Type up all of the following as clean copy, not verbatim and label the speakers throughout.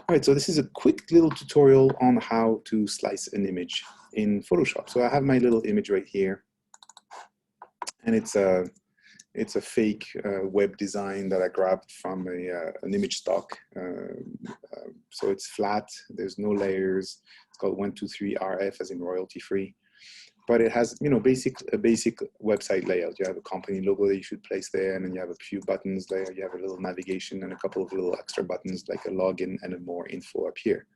Speaker 1: All right, so this is a quick little tutorial on how to slice an image in Photoshop. So I have my little image right here, and it's a fake web design that I grabbed from an image stock. So it's flat, there's no layers. It's called 123RF, as in royalty free. But it has, you know, a basic website layout. You have a company logo that you should place there, and then you have a few buttons there. You have a little navigation and a couple of little extra buttons like a login and a more info up here.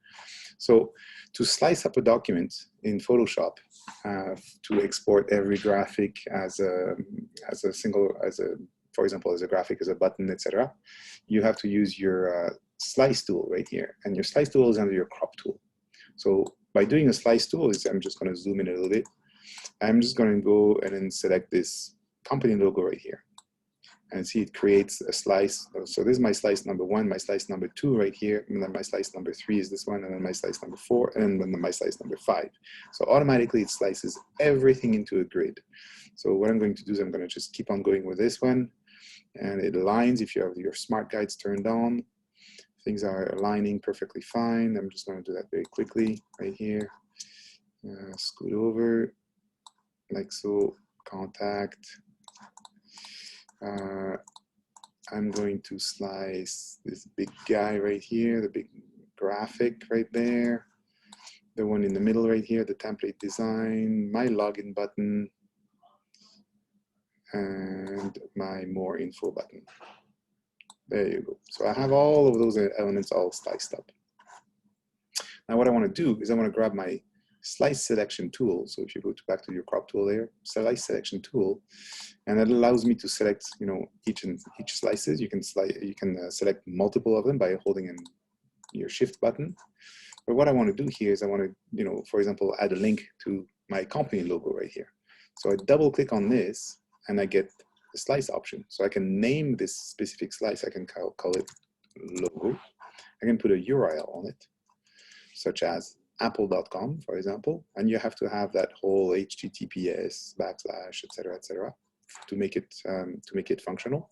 Speaker 1: So to slice up a document in Photoshop, to export every graphic as a for example, as a graphic, as a button, etc., you have to use your slice tool right here, and your slice tool is under your crop tool. So by doing a slice tool, I'm just going to zoom in a little bit. I'm just going to go and then select this company logo right here, and see it creates a slice. So this is my slice number 1, my slice number 2 right here, and then my slice number 3 is this one, and then my slice number 4, and then my slice number 5. So automatically it slices everything into a grid. So what I'm going to do is I'm going to just keep on going with this one, and it aligns. If you have your smart guides turned on, things are aligning perfectly fine. I'm just going to do that very quickly right here. Scoot over like so, contact. I'm going to slice this big guy right here, the big graphic right there, the one in the middle right here, the template design, my login button, and my more info button. There you go. So I have all of those elements all sliced up. Now what I want to do is I want to grab my slice selection tool. So if you go back to your crop tool there, slice selection tool, and it allows me to select, you know, each slices. You can select multiple of them by holding in your shift button. But what I want to do here is I want to, you know, for example, add a link to my company logo right here. So I double click on this and I get the slice option. So I can name this specific slice. I can call it logo. I can put a URL on it, such as apple.com, for example, and you have to have that whole HTTPS // etc. to make it functional.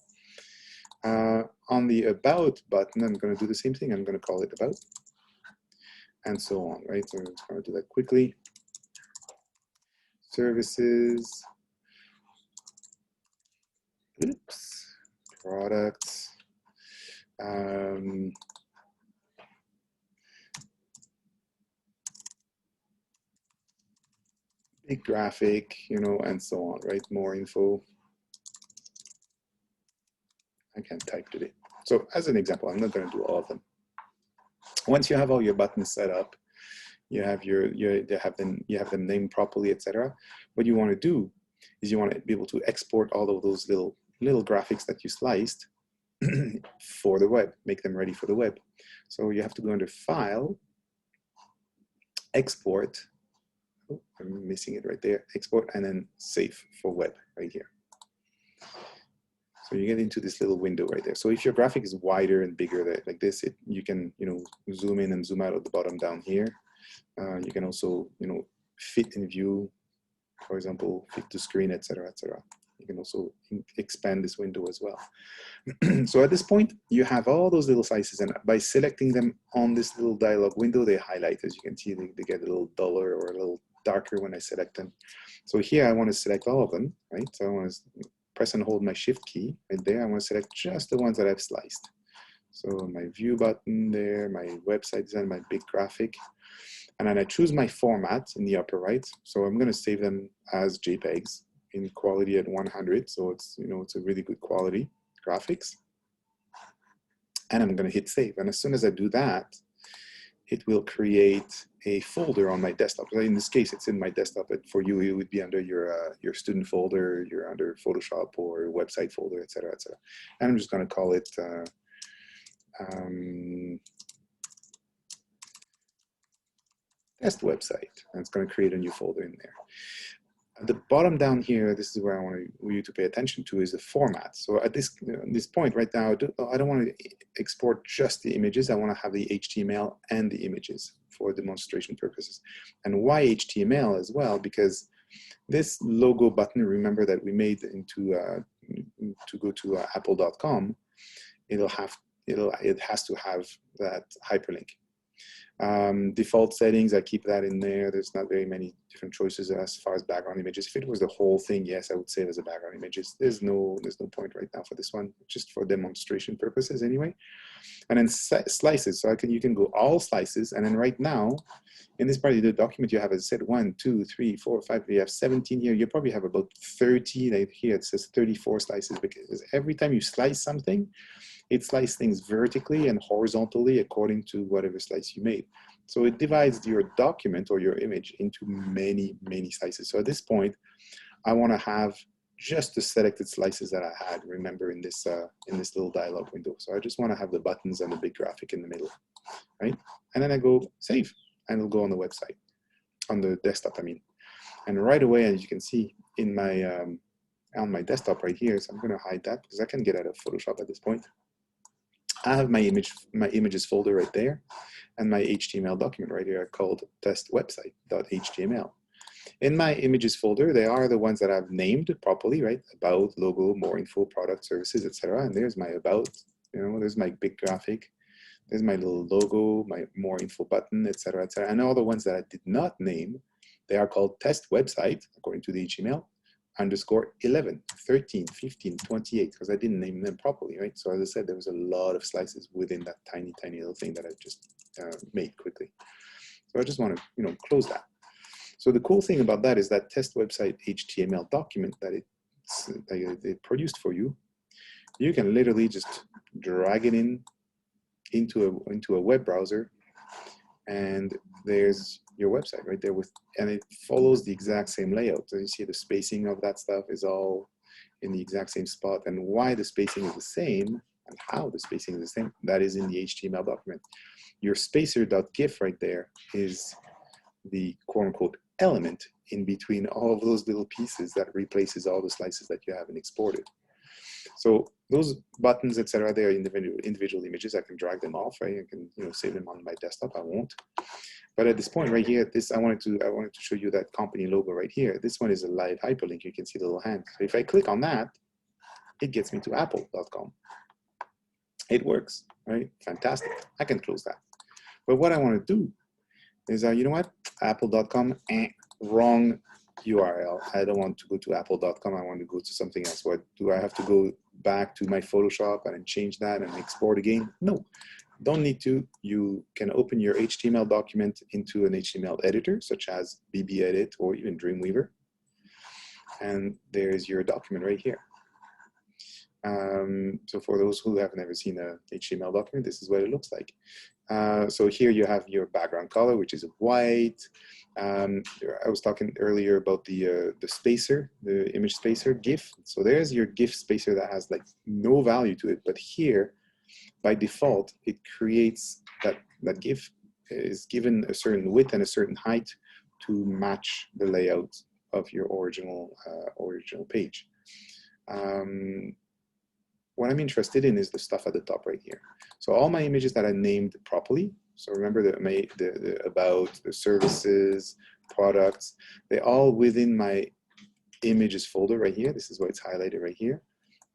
Speaker 1: On the about button, I'm going to do the same thing. I'm going to call it about, and so on, right? So I'm just going to do that quickly. Services, oops, products. Big graphic, you know, and so on, right? More info. I can type today. So as an example, I'm not going to do all of them. Once you have all your buttons set up, you have you have them named properly, etc. What you want to do is you want to be able to export all of those little graphics that you sliced for the web, make them ready for the web. So you have to go under File, Export. Oh, I'm missing it right there. Export and then Save for web right here. So you get into this little window right there. So if your graphic is wider and bigger like this, you can, you know, zoom in and zoom out at the bottom down here. You can also, you know, fit in view, for example, fit to screen, etc., etc. You can also expand this window as well. So at this point, you have all those little slices, and by selecting them on this little dialog window, they highlight. As you can see, they get a little duller or a little darker when I select them. So here I want to select all of them, right? So I want to press and hold my shift key right there. I want to select just the ones that I've sliced. So my view button there, my website design, my big graphic. And then I choose my format in the upper right. So I'm going to save them as JPEGs in quality at 100. So it's, you know, it's a really good quality graphics. And I'm going to hit save. And as soon as I do that, it will create a folder on my desktop. So in this case, it's in my desktop, but for you, it would be under your student folder, you're under Photoshop or website folder, etc., etc. And I'm just going to call it test website, and it's going to create a new folder in there. At the bottom down here, this is where I want you to pay attention to, is the format. So at this point right now, I don't want to export just the images. I want to have the HTML and the images for demonstration purposes. And why HTML as well? Because this logo button, remember that we made into to go to apple.com, it has to have that hyperlink. Default settings, I keep that in there. There's not very many different choices as far as background images. If it was the whole thing, yes, I would save as a background images. There's no point right now for this one, just for demonstration purposes anyway. And then slices, so you can go all slices, and then right now, in this part of the document, you have, as I said, 1, 2, 3, 4, 5, you have 17 here. You probably have about 30, like here it says 34 slices, because every time you slice something, it slices things vertically and horizontally according to whatever slice you made. So it divides your document or your image into many, many slices. So at this point, I want to have just the selected slices that I had, remember, in this little dialog window. So I just want to have the buttons and the big graphic in the middle, right? And then I go save, and it'll go on the website, on the desktop, I mean. And right away, as you can see in my on my desktop right here, so I'm going to hide that because I can get out of Photoshop at this point. I have my images folder right there, and my HTML document right here called testwebsite.html. In my images folder, they are the ones that I've named properly, right? About, logo, more info, product, services, etc. And there's my about, there's my big graphic, there's my little logo, my more info button, etc., etc. And all the ones that I did not name, they are called test website, according to the HTML, _11, 13, 15, 28, because I didn't name them properly, right? So as I said, there was a lot of slices within that tiny, tiny little thing that I just made quickly. So I just want to, close that. So the cool thing about that is that test website HTML document that it produced for you, you can literally just drag it into a web browser, and there's your website right there and it follows the exact same layout. So you see the spacing of that stuff is all in the exact same spot, and why the spacing is the same and how the spacing is the same, that is in the HTML document. Your spacer.gif right there is the quote-unquote element in between all of those little pieces that replaces all the slices that you haven't exported. So those buttons, etc., they are individual images. I can drag them off, right? I can save them on my desktop. I won't. But at this point right here, I wanted to show you that company logo right here. This one is a live hyperlink. You can see the little hand. So if I click on that, it gets me to apple.com. It works, right? Fantastic. I can close that. But what I want to do is, you know what? Apple.com, wrong URL. I don't want to go to apple.com. I want to go to something else. What do I have to go back to my Photoshop and change that and export again? No, don't need to. You can open your HTML document into an HTML editor, such as BBEdit or even Dreamweaver. And there's your document right here. So for those who have never seen a HTML document, this is what it looks like. So here you have your background color, which is white. I was talking earlier about the spacer, the image spacer GIF. So there's your GIF spacer that has like no value to it, but here, by default, it creates that GIF is given a certain width and a certain height to match the layout of your original page. What I'm interested in is the stuff at the top right here. So all my images that I named properly, so remember the about, the services, products, they're all within my images folder right here. This is why it's highlighted right here.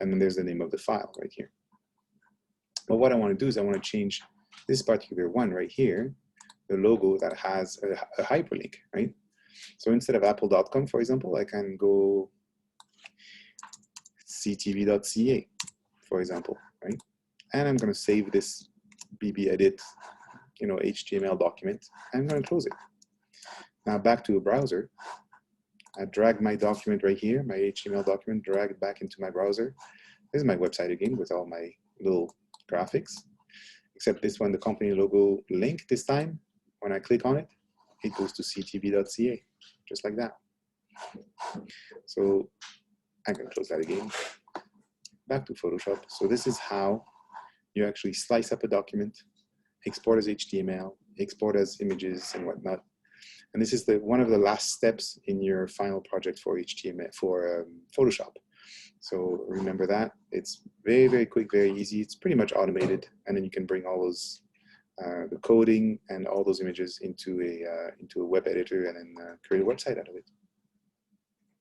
Speaker 1: And then there's the name of the file right here. But what I want to do is I want to change this particular one right here, the logo that has a hyperlink, right? So instead of apple.com, for example, I can go ctv.ca, for example, right? And I'm going to save this BBEdit, HTML document. I'm going to close it. Now back to a browser. I drag my document right here, my HTML document, drag it back into my browser. This is my website again with all my little graphics, except this one, the company logo link this time. When I click on it, it goes to ctv.ca, just like that. So I can close that again. Back to Photoshop. So this is how you actually slice up a document, export as HTML, export as images and whatnot. And this is one of the last steps in your final project for HTML, for Photoshop. So remember that. It's very, very quick, very easy. It's pretty much automated. And then you can bring all those, the coding and all those images into a web editor and then create a website out of it.